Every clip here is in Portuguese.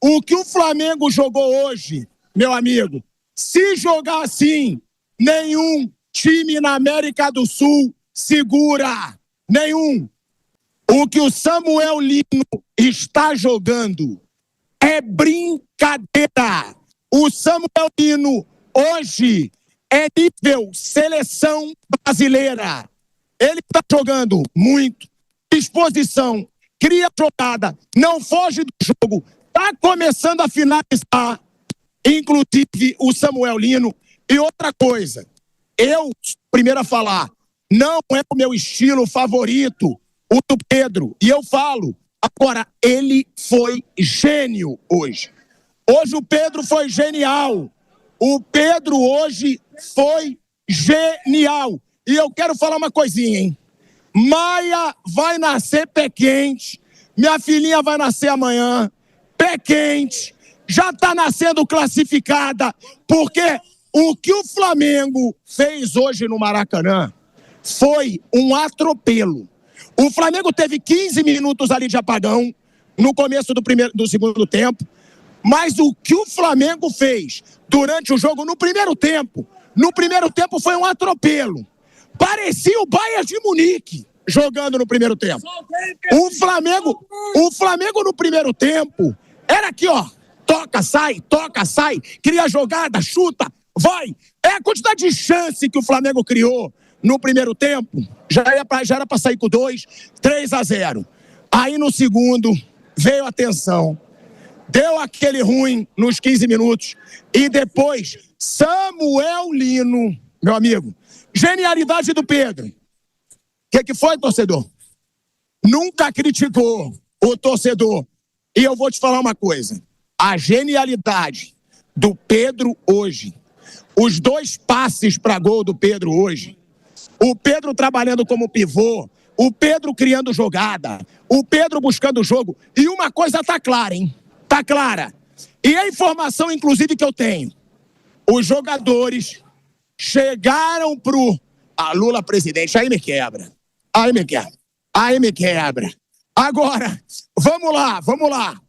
O que o Flamengo jogou hoje, meu amigo, se jogar assim, nenhum time na América do Sul segura. Nenhum. O que o Samuel Lino está jogando é brincadeira. O Samuel Lino hoje é nível seleção brasileira. Ele está jogando muito, disposição, cria jogada, não foge do jogo, está começando a finalizar, inclusive o Samuel Lino. E outra coisa, eu, primeiro a falar, não é o meu estilo favorito, o do Pedro. E eu falo, agora, ele foi gênio hoje. Hoje o Pedro foi genial. O Pedro hoje foi genial. E eu quero falar uma coisinha, hein? Maia vai nascer pé quente. Minha filhinha vai nascer amanhã. Pé quente. Já tá nascendo classificada. Porque o que o Flamengo fez hoje no Maracanã foi um atropelo. O Flamengo teve 15 minutos ali de apagão no começo do segundo tempo. Mas o que o Flamengo fez durante o jogo no primeiro tempo foi um atropelo. Parecia o Bayern de Munique jogando no primeiro tempo. O Flamengo no primeiro tempo era aqui, ó. Toca, sai, cria jogada, chuta, vai. É a quantidade de chance que o Flamengo criou no primeiro tempo. Já era para sair com 3-0. Aí no segundo veio a tensão. Deu aquele ruim nos 15 minutos. E depois, Samuel Lino, meu amigo. Genialidade do Pedro. O que foi, torcedor? Nunca criticou o torcedor. E eu vou te falar uma coisa. A genialidade do Pedro hoje. Os 2 passes para gol do Pedro hoje. O Pedro trabalhando como pivô. O Pedro criando jogada. O Pedro buscando o jogo. E uma coisa tá clara, hein? Tá clara. E a informação, inclusive, que eu tenho. Os jogadores chegaram pro... Lula presidente, aí me quebra. Agora, vamos lá.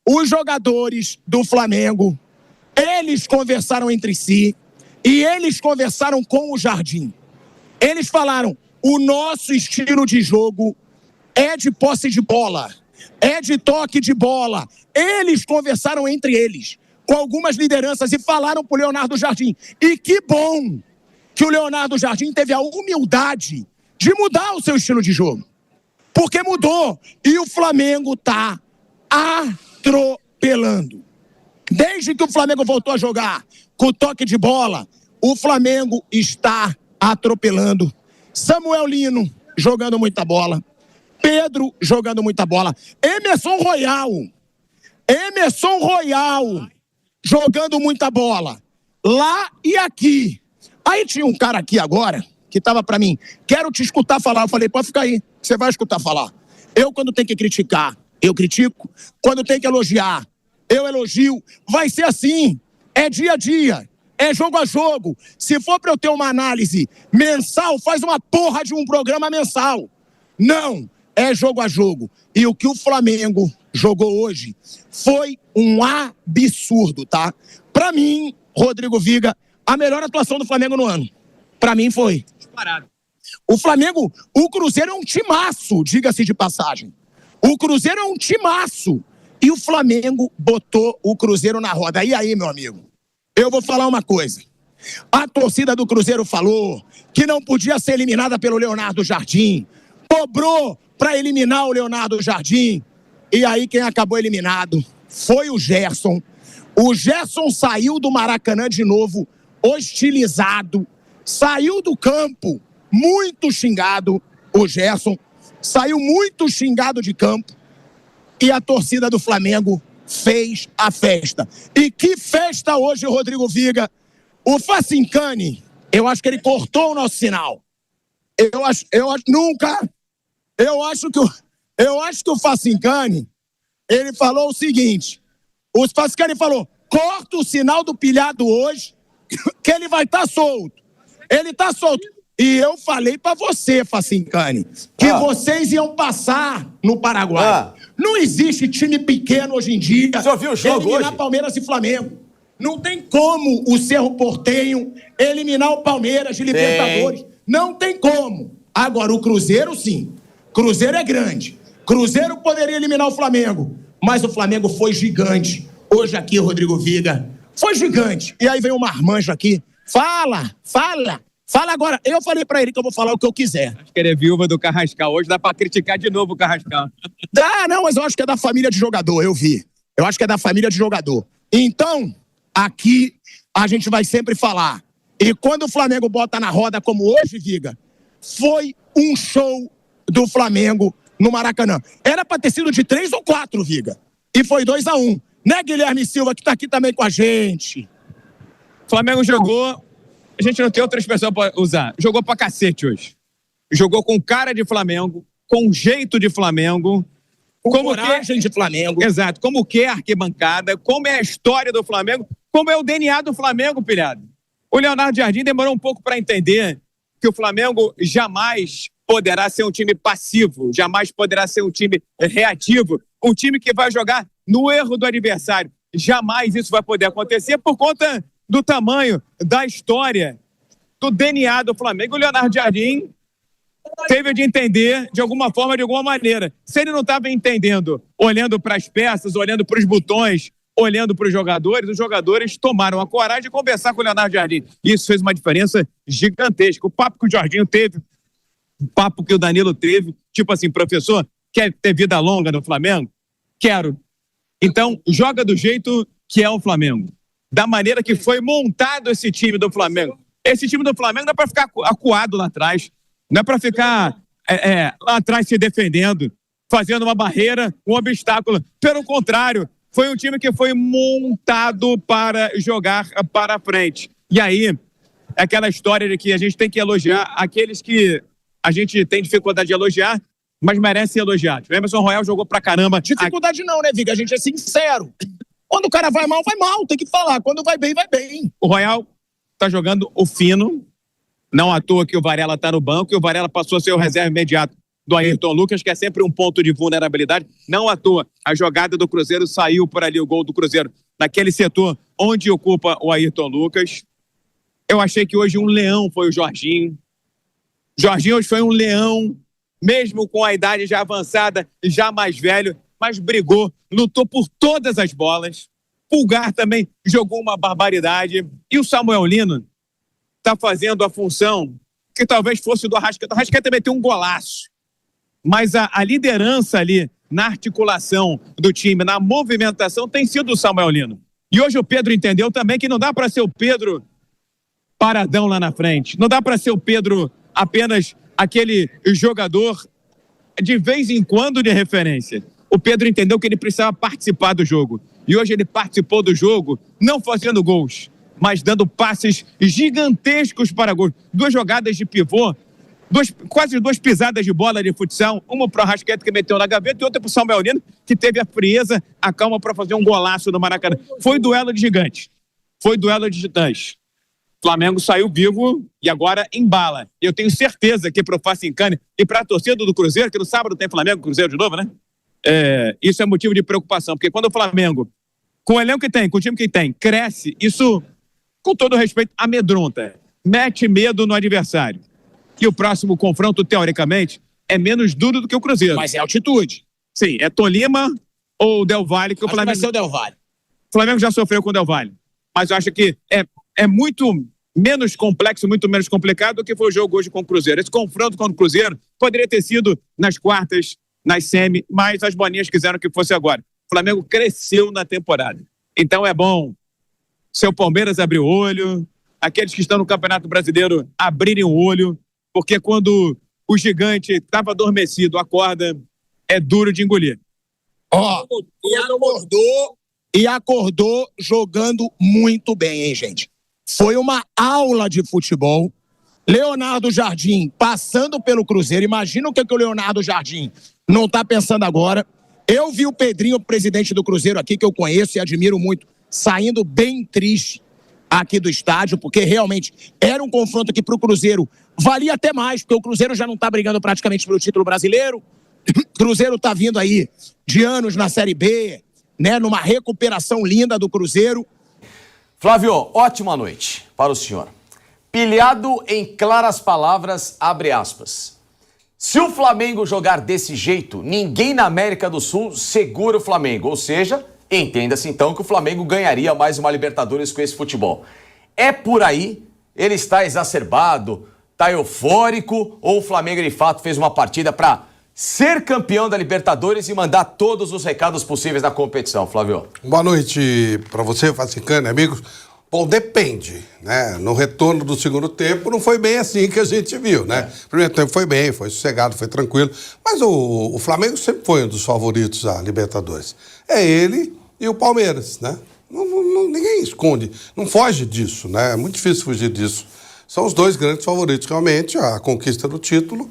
Os jogadores do Flamengo, eles conversaram entre si e eles conversaram com o Jardim. Eles falaram, o nosso estilo de jogo é de posse de bola, é de toque de bola. Eles conversaram entre eles, com algumas lideranças, e falaram pro Leonardo Jardim. E que bom que o Leonardo Jardim teve a humildade de mudar o seu estilo de jogo. Porque mudou. E o Flamengo tá atropelando. Desde que o Flamengo voltou a jogar com o toque de bola, o Flamengo está atropelando. Samuel Lino jogando muita bola. Pedro jogando muita bola. Emerson Royal jogando muita bola. Lá e aqui. Aí tinha um cara aqui agora que tava pra mim, quero te escutar falar. Eu falei, pode ficar aí, você vai escutar falar. Eu, quando tem que criticar, eu critico. Quando tem que elogiar, eu elogio. Vai ser assim, é dia a dia, é jogo a jogo. Se for pra eu ter uma análise mensal, faz uma porra de um programa mensal. Não, é jogo a jogo. E o que o Flamengo jogou hoje foi um absurdo, tá? Pra mim, Rodrigo Viga, a melhor atuação do Flamengo no ano. Pra mim foi. Parado. O Flamengo, o Cruzeiro é um timaço, diga-se de passagem. O Cruzeiro é um timaço. E o Flamengo botou o Cruzeiro na roda. E aí, meu amigo, eu vou falar uma coisa. A torcida do Cruzeiro falou que não podia ser eliminada pelo Leonardo Jardim. Cobrou pra eliminar o Leonardo Jardim. E aí quem acabou eliminado foi o Gerson. O Gerson saiu do Maracanã de novo, hostilizado. Saiu do campo muito xingado, o Gerson. Saiu muito xingado de campo. E a torcida do Flamengo fez a festa. E que festa hoje, Rodrigo Viga. O Facincani, eu acho que ele cortou o nosso sinal. Eu acho que o Facincani, ele falou o seguinte. O Facincani falou, corta o sinal do pilhado hoje, que ele vai estar solto. Ele tá solto. E eu falei pra você, Facincani, que vocês iam passar no Paraguai. Não existe time pequeno hoje em dia. Você viu o jogo eliminar hoje? Palmeiras e Flamengo. Não tem como o Cerro Porteño eliminar o Palmeiras de Libertadores. Não tem como. Agora, o Cruzeiro, sim. Cruzeiro é grande. Cruzeiro poderia eliminar o Flamengo. Mas o Flamengo foi gigante. Hoje aqui, Rodrigo Viga, foi gigante. E aí vem o Marmanjo aqui. Fala agora. Eu falei pra ele que eu vou falar o que eu quiser. Acho que ele é viúva do Carrascal. Hoje dá pra criticar de novo o Carrascal. Não, mas eu acho que é da família de jogador, eu vi. Eu acho que é da família de jogador. Então, aqui, a gente vai sempre falar. E quando o Flamengo bota na roda como hoje, Viga, foi um show do Flamengo no Maracanã. Era pra ter sido de 3 ou 4, Viga. E foi 2-1. Né, Guilherme Silva, que tá aqui também com a gente? O Flamengo jogou... A gente não tem outra expressão pra usar. Jogou pra cacete hoje. Jogou com cara de Flamengo, com jeito de Flamengo. Com coragem de Flamengo. Exato. Como que é a arquibancada, como é a história do Flamengo, como é o DNA do Flamengo, pilhado. O Leonardo Jardim demorou um pouco para entender que o Flamengo jamais poderá ser um time passivo, jamais poderá ser um time reativo, um time que vai jogar no erro do adversário. Jamais isso vai poder acontecer por conta do tamanho, da história, do DNA do Flamengo. O Leonardo Jardim teve de entender de alguma forma, de alguma maneira. Se ele não estava entendendo, olhando para as peças, olhando para os botões, olhando para os jogadores tomaram a coragem de conversar com o Leonardo Jardim. Isso fez uma diferença gigantesca. O papo que o Jorginho teve, o papo que o Danilo teve, tipo assim, professor, quer ter vida longa no Flamengo? Quero. Então, joga do jeito que é o Flamengo. Da maneira que foi montado esse time do Flamengo. Esse time do Flamengo não é para ficar acuado lá atrás. Não é para ficar lá atrás se defendendo, fazendo uma barreira, um obstáculo. Pelo contrário, foi um time que foi montado para jogar para frente. E aí, é aquela história de que a gente tem que elogiar aqueles que a gente tem dificuldade de elogiar, mas merecem ser elogiados. O Emerson Royal jogou pra caramba. Dificuldade não, né, Viga? A gente é sincero. Quando o cara vai mal, tem que falar. Quando vai bem, vai bem. O Royal tá jogando o fino. Não à toa que o Varela tá no banco e o Varela passou a ser o reserva imediato do Ayrton Lucas, que é sempre um ponto de vulnerabilidade. Não à toa, a jogada do Cruzeiro saiu por ali, o gol do Cruzeiro, naquele setor onde ocupa o Ayrton Lucas. Eu achei que hoje um leão foi o Jorginho. Jorginho hoje foi um leão, mesmo com a idade já avançada, já mais velho, mas brigou, lutou por todas as bolas. Pulgar também jogou uma barbaridade. E o Samuel Lino está fazendo a função que talvez fosse do Arrascaeta. O Arrascaeta também tem um golaço. Mas a liderança ali na articulação do time, na movimentação, tem sido o Samuel Lino. E hoje o Pedro entendeu também que não dá para ser o Pedro paradão lá na frente. Não dá para ser o Pedro apenas aquele jogador de vez em quando de referência. O Pedro entendeu que ele precisava participar do jogo. E hoje ele participou do jogo, não fazendo gols, mas dando passes gigantescos para gols. 2 jogadas de pivô, quase 2 pisadas de bola de futsal, uma para o Arrascaeta que meteu na gaveta e outra para o Samuel Lino, que teve a frieza, a calma para fazer um golaço no Maracanã. Foi duelo de gigantes. Foi duelo de titãs. O Flamengo saiu vivo e agora embala. Eu tenho certeza que para o Facincani e para a torcida do Cruzeiro, que no sábado tem Flamengo e Cruzeiro de novo, né? Isso é motivo de preocupação, porque quando o Flamengo, com o elenco que tem, com o time que tem, cresce, isso, com todo respeito, amedronta, mete medo no adversário. E o próximo confronto, teoricamente, é menos duro do que o Cruzeiro. Mas é altitude. Sim, é Tolima ou Del Valle que o Flamengo... vai ser o Del Valle. O Flamengo já sofreu com o Del Valle. Mas eu acho que é muito menos complexo, muito menos complicado do que foi o jogo hoje com o Cruzeiro. Esse confronto com o Cruzeiro poderia ter sido nas quartas, nas semi, mas as boninhas quiseram que fosse agora. O Flamengo cresceu na temporada. Então é bom seu Palmeiras abrir o olho, aqueles que estão no Campeonato Brasileiro abrirem o olho, porque quando o gigante estava adormecido, acorda, é duro de engolir. E acordou jogando muito bem, hein, gente? Foi uma aula de futebol. Leonardo Jardim passando pelo Cruzeiro. Imagina o que o Leonardo Jardim não está pensando agora. Eu vi o Pedrinho, presidente do Cruzeiro aqui, que eu conheço e admiro muito, saindo bem triste aqui do estádio, porque realmente era um confronto que para o Cruzeiro valia até mais, porque o Cruzeiro já não está brigando praticamente pelo título brasileiro, Cruzeiro tá vindo aí de anos na Série B, né? Numa recuperação linda do Cruzeiro. Flávio, ótima noite para o senhor. Pilhado em claras palavras, abre aspas. Se o Flamengo jogar desse jeito, ninguém na América do Sul segura o Flamengo. Ou seja, entenda-se então que o Flamengo ganharia mais uma Libertadores com esse futebol. É por aí? Ele está exacerbado? Está eufórico? Ou o Flamengo de fato fez uma partida para ser campeão da Libertadores e mandar todos os recados possíveis na competição, Flávio? Boa noite para você, Facicane, amigos. Bom, depende, né? No retorno do segundo tempo não foi bem assim que a gente viu, né? Primeiro tempo foi bem, foi sossegado, foi tranquilo, mas o Flamengo sempre foi um dos favoritos à Libertadores. É ele e o Palmeiras, né? Ninguém esconde, não foge disso, né? É muito difícil fugir disso. São os dois grandes favoritos, realmente, a conquista do título.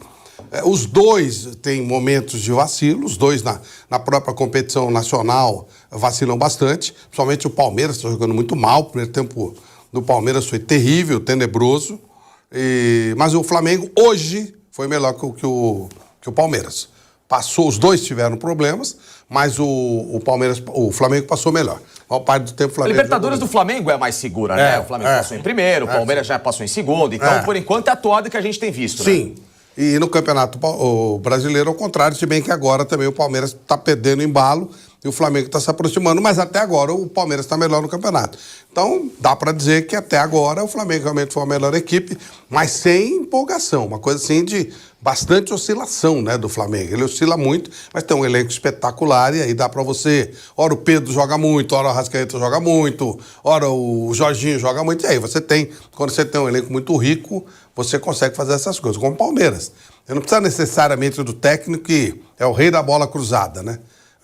Os dois têm momentos de vacilo, os dois na própria competição nacional vacilam bastante, principalmente o Palmeiras está jogando muito mal, o primeiro tempo do Palmeiras foi terrível, tenebroso, mas o Flamengo hoje foi melhor que o Palmeiras. Passou, os dois tiveram problemas, mas o Flamengo passou melhor. A parte do tempo, o Flamengo. A Libertadores do Flamengo é mais segura, né? O Flamengo passou em primeiro, o Palmeiras já passou em segundo, então por enquanto é a toada que a gente tem visto, né? Sim. E no Campeonato Brasileiro, ao contrário, se bem que agora também o Palmeiras está perdendo embalo e o Flamengo está se aproximando, mas até agora o Palmeiras está melhor no campeonato. Então, dá para dizer que até agora o Flamengo realmente foi a melhor equipe, mas sem empolgação, uma coisa assim de bastante oscilação, né, do Flamengo. Ele oscila muito, mas tem um elenco espetacular e aí dá para você... Ora o Pedro joga muito, ora o Arrascaeta joga muito, ora o Jorginho joga muito, e aí você tem, quando você tem um elenco muito rico, você consegue fazer essas coisas, como o Palmeiras. Você não precisa necessariamente do técnico que é o rei da bola cruzada, né?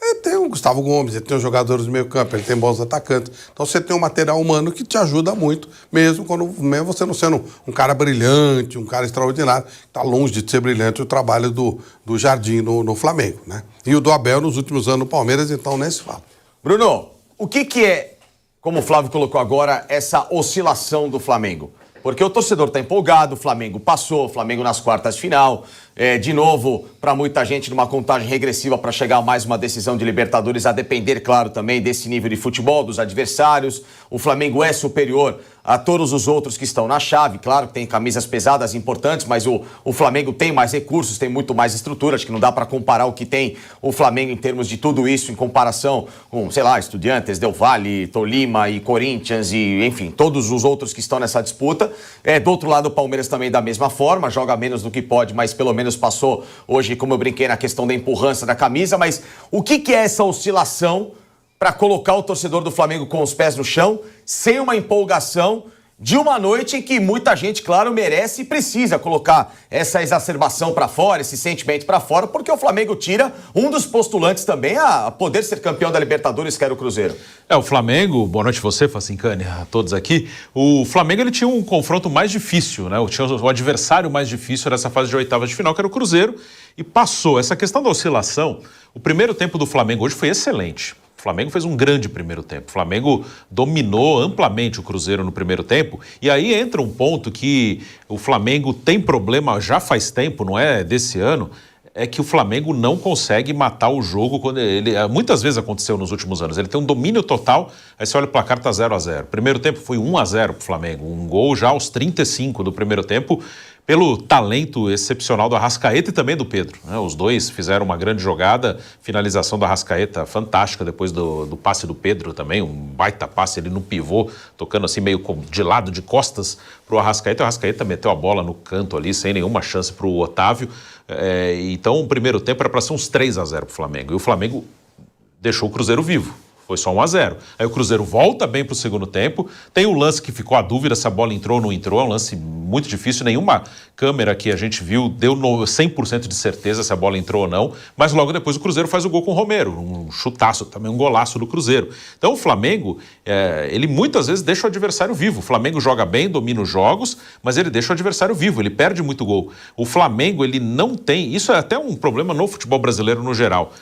Ele tem o Gustavo Gomes, ele tem os jogadores do meio campo, ele tem bons atacantes. Então você tem um material humano que te ajuda muito, mesmo você não sendo um cara brilhante, um cara extraordinário. Está longe de ser brilhante o trabalho do Jardim no Flamengo, né? E o do Abel nos últimos anos no Palmeiras, então nem se fala. Bruno, o que é, como o Flávio colocou agora, essa oscilação do Flamengo? Porque o torcedor está empolgado, o Flamengo passou, o Flamengo nas quartas de final, de novo, para muita gente, numa contagem regressiva para chegar a mais uma decisão de Libertadores, a depender, claro, também desse nível de futebol, dos adversários. O Flamengo é superior a todos os outros que estão na chave. Claro que tem camisas pesadas importantes, mas o Flamengo tem mais recursos, tem muito mais estrutura. Acho que não dá para comparar o que tem o Flamengo em termos de tudo isso em comparação com, sei lá, Estudiantes, Del Valle, Tolima e Corinthians e, enfim, todos os outros que estão nessa disputa. Do outro lado, o Palmeiras também da mesma forma, joga menos do que pode, mas pelo menos passou hoje, como eu brinquei, na questão da empurrança da camisa. Mas o que é essa oscilação para colocar o torcedor do Flamengo com os pés no chão, sem uma empolgação de uma noite em que muita gente, claro, merece e precisa colocar essa exacerbação para fora, esse sentimento para fora, porque o Flamengo tira um dos postulantes também a poder ser campeão da Libertadores, que era o Cruzeiro. O Flamengo, boa noite você, Facincani, a todos aqui. O Flamengo, ele tinha um confronto mais difícil, né? Tinha o adversário mais difícil nessa fase de oitavas de final, que era o Cruzeiro, e passou. Essa questão da oscilação, o primeiro tempo do Flamengo hoje foi excelente. O Flamengo fez um grande primeiro tempo. O Flamengo dominou amplamente o Cruzeiro no primeiro tempo. E aí entra um ponto que o Flamengo tem problema já faz tempo, não é desse ano, é que o Flamengo não consegue matar o jogo quando ele... Muitas vezes aconteceu nos últimos anos. Ele tem um domínio total, aí você olha o placar, tá 0-0. Primeiro tempo foi 1-0 pro Flamengo. Um gol já aos 35 do primeiro tempo, pelo talento excepcional do Arrascaeta e também do Pedro, né? Os dois fizeram uma grande jogada, finalização do Arrascaeta fantástica depois do passe do Pedro também, um baita passe ali no pivô, tocando assim meio de lado, de costas pro Arrascaeta. O Arrascaeta meteu a bola no canto ali, sem nenhuma chance pro Otávio. Então o primeiro tempo era para ser uns 3-0 pro Flamengo, e o Flamengo deixou o Cruzeiro vivo. Foi só 1-0. Aí o Cruzeiro volta bem pro segundo tempo. Tem o lance que ficou a dúvida se a bola entrou ou não entrou. É um lance muito difícil. Nenhuma câmera que a gente viu deu 100% de certeza se a bola entrou ou não. Mas logo depois o Cruzeiro faz o gol com o Romero. Um chutaço, também um golaço do Cruzeiro. Então o Flamengo, ele muitas vezes deixa o adversário vivo. O Flamengo joga bem, domina os jogos, mas ele deixa o adversário vivo. Ele perde muito gol. O Flamengo, ele não tem... Isso é até um problema no futebol brasileiro no geral.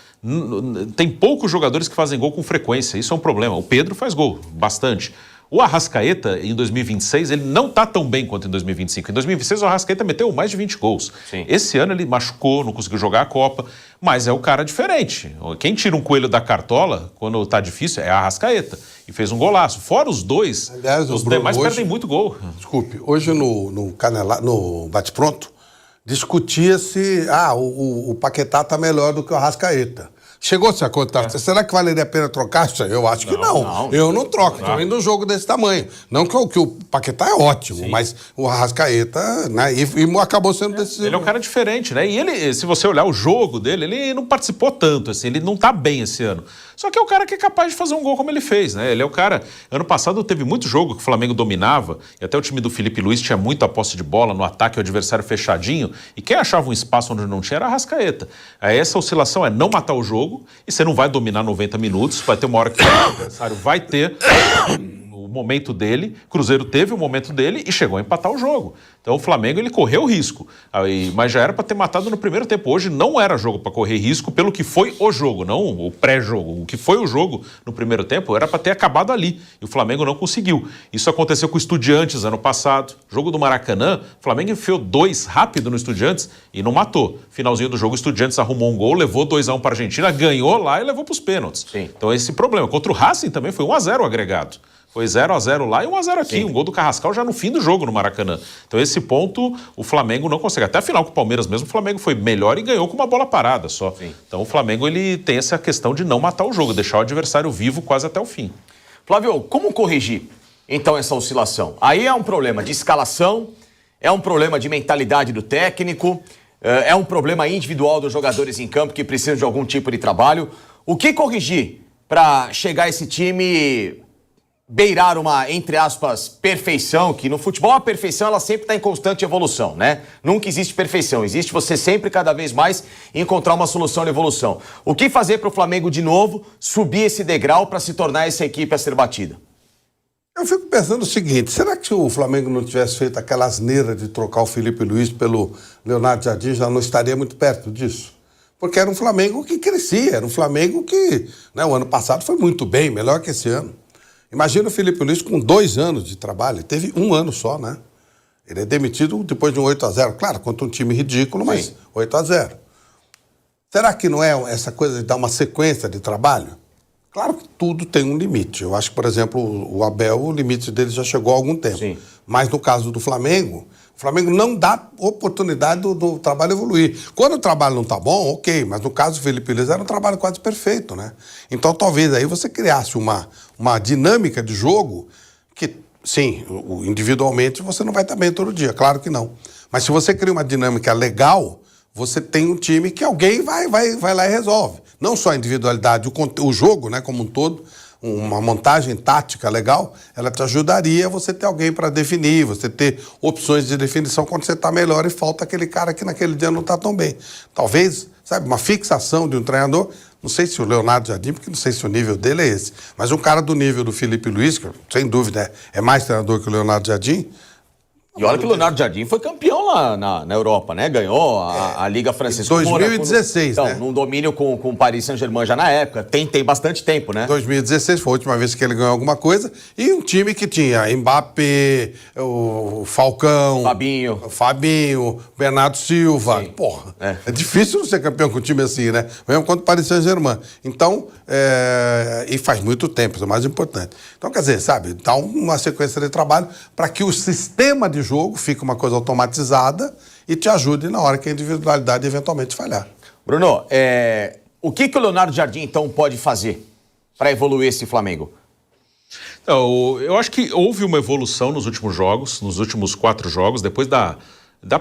Tem poucos jogadores que fazem gol com frequência, isso é um problema. O Pedro faz gol, bastante. O Arrascaeta, em 2026, ele não tá tão bem quanto em 2025. Em 2026, o Arrascaeta meteu mais de 20 gols. Sim. Esse ano ele machucou, não conseguiu jogar a Copa, mas é o cara diferente. Quem tira um coelho da cartola, quando tá difícil, é a Arrascaeta. E fez um golaço. Fora os dois, aliás, os Bruno, demais hoje, perdem muito gol. Desculpe, hoje no Bate-Pronto, discutia-se, o Paquetá tá melhor do que o Arrascaeta. Chegou-se a contar. Será que valeria a pena trocar isso aí? Eu acho que não. Eu não troco. Estou indo um jogo desse tamanho. Não que o Paquetá é ótimo, mas o Arrascaeta, né? E acabou sendo decisivo. Ele é um cara diferente, né? E ele, se você olhar o jogo dele, ele não participou tanto, assim, ele não tá bem esse ano. Só que é o cara que é capaz de fazer um gol como ele fez, né? Ele é o cara... Ano passado teve muito jogo que o Flamengo dominava, e até o time do Felipe Luiz tinha muita posse de bola no ataque, o adversário fechadinho, e quem achava um espaço onde não tinha era a Arrascaeta. Aí essa oscilação é não matar o jogo, e você não vai dominar 90 minutos, vai ter uma hora que o adversário vai ter o momento dele, Cruzeiro teve o momento dele e chegou a empatar o jogo. Então o Flamengo, ele correu risco, mas já era para ter matado no primeiro tempo. Hoje não era jogo para correr risco pelo que foi o jogo, não o pré-jogo. O que foi o jogo no primeiro tempo era para ter acabado ali, e o Flamengo não conseguiu. Isso aconteceu com o Estudiantes ano passado, jogo do Maracanã, o Flamengo enfiou 2 rápido no Estudiantes e não matou. Finalzinho do jogo, o Estudiantes arrumou um gol, levou 2-1 para a Argentina, ganhou lá e levou para os pênaltis. Sim. Então esse problema. Contra o Racing também foi 1-0 o agregado. Foi 0-0 lá e 1-0 aqui. Sim. Um gol do Carrascal já no fim do jogo no Maracanã. Então esse ponto o Flamengo não consegue. Até a final com o Palmeiras mesmo, o Flamengo foi melhor e ganhou com uma bola parada só. Sim. Então o Flamengo, ele tem essa questão de não matar o jogo, deixar o adversário vivo quase até o fim. Flávio, como corrigir então essa oscilação? Aí é um problema de escalação, é um problema de mentalidade do técnico, é um problema individual dos jogadores em campo que precisam de algum tipo de trabalho. O que corrigir para chegar esse time beirar uma, entre aspas, perfeição, que no futebol a perfeição ela sempre está em constante evolução, né? Nunca existe perfeição, existe você sempre cada vez mais encontrar uma solução de evolução. O que fazer para o Flamengo de novo subir esse degrau para se tornar essa equipe a ser batida? Eu fico pensando o seguinte, será que se o Flamengo não tivesse feito aquela asneira de trocar o Felipe Luiz pelo Leonardo Jardim, já não estaria muito perto disso? Porque era um Flamengo que crescia, era um Flamengo que, né, o ano passado foi muito bem, melhor que esse ano. Imagina o Felipe Luiz com 2 anos de trabalho, ele teve 1 ano só, né? Ele é demitido depois de um 8-0, claro, contra um time ridículo, mas sim, 8-0. Será que não é essa coisa de dar uma sequência de trabalho? Claro que tudo tem um limite. Eu acho que, por exemplo, o Abel, o limite dele já chegou há algum tempo. Sim. Mas no caso do Flamengo, o Flamengo não dá oportunidade do trabalho evoluir. Quando o trabalho não está bom, ok, mas no caso do Felipe Luiz era um trabalho quase perfeito, né? Então talvez aí você criasse uma dinâmica de jogo que, sim, individualmente você não vai estar bem todo dia, claro que não. Mas se você cria uma dinâmica legal, você tem um time que alguém vai lá e resolve. Não só a individualidade, o jogo, né, como um todo, uma montagem tática legal, ela te ajudaria a você ter alguém para definir, você ter opções de definição quando você está melhor e falta aquele cara que naquele dia não está tão bem. Talvez, sabe, uma fixação de um treinador, não sei se o Leonardo Jardim, porque não sei se o nível dele é esse, mas um cara do nível do Felipe Luiz, que sem dúvida é mais treinador que o Leonardo Jardim. E olha que o Leonardo Jardim foi campeão lá na Europa, né? Ganhou a Liga Francesa. 2016, então, né? Num domínio com o Paris Saint-Germain já na época. Tem bastante tempo, né? 2016 foi a última vez que ele ganhou alguma coisa. E um time que tinha Mbappé, o Falcão... Fabinho, Bernardo Silva. Sim. Porra, é difícil ser campeão com um time assim, né? Mesmo contra o Paris Saint-Germain. Então, e faz muito tempo, isso é o mais importante. Então, quer dizer, sabe, dá uma sequência de trabalho para que o sistema de jogo fica uma coisa automatizada e te ajude na hora que a individualidade eventualmente falhar. Bruno, o que o Leonardo Jardim, então, pode fazer para evoluir esse Flamengo? Então, eu acho que houve uma evolução nos últimos jogos, nos últimos 4 jogos, depois da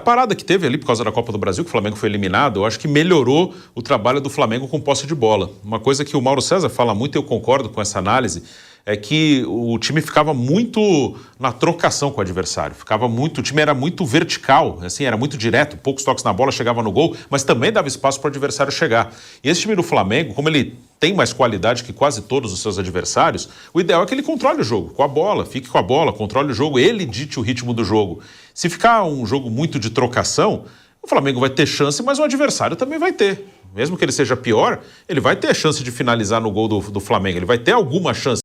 parada que teve ali por causa da Copa do Brasil, que o Flamengo foi eliminado. Eu acho que melhorou o trabalho do Flamengo com posse de bola. Uma coisa que o Mauro César fala muito, e eu concordo com essa análise, é que o time ficava muito na trocação com o adversário. O time era muito vertical, assim, era muito direto, poucos toques na bola, chegava no gol, mas também dava espaço para o adversário chegar. E esse time do Flamengo, como ele tem mais qualidade que quase todos os seus adversários, o ideal é que ele controle o jogo com a bola, fique com a bola, controle o jogo, ele dite o ritmo do jogo. Se ficar um jogo muito de trocação, o Flamengo vai ter chance, mas o adversário também vai ter. Mesmo que ele seja pior, ele vai ter a chance de finalizar no gol do Flamengo, ele vai ter alguma chance.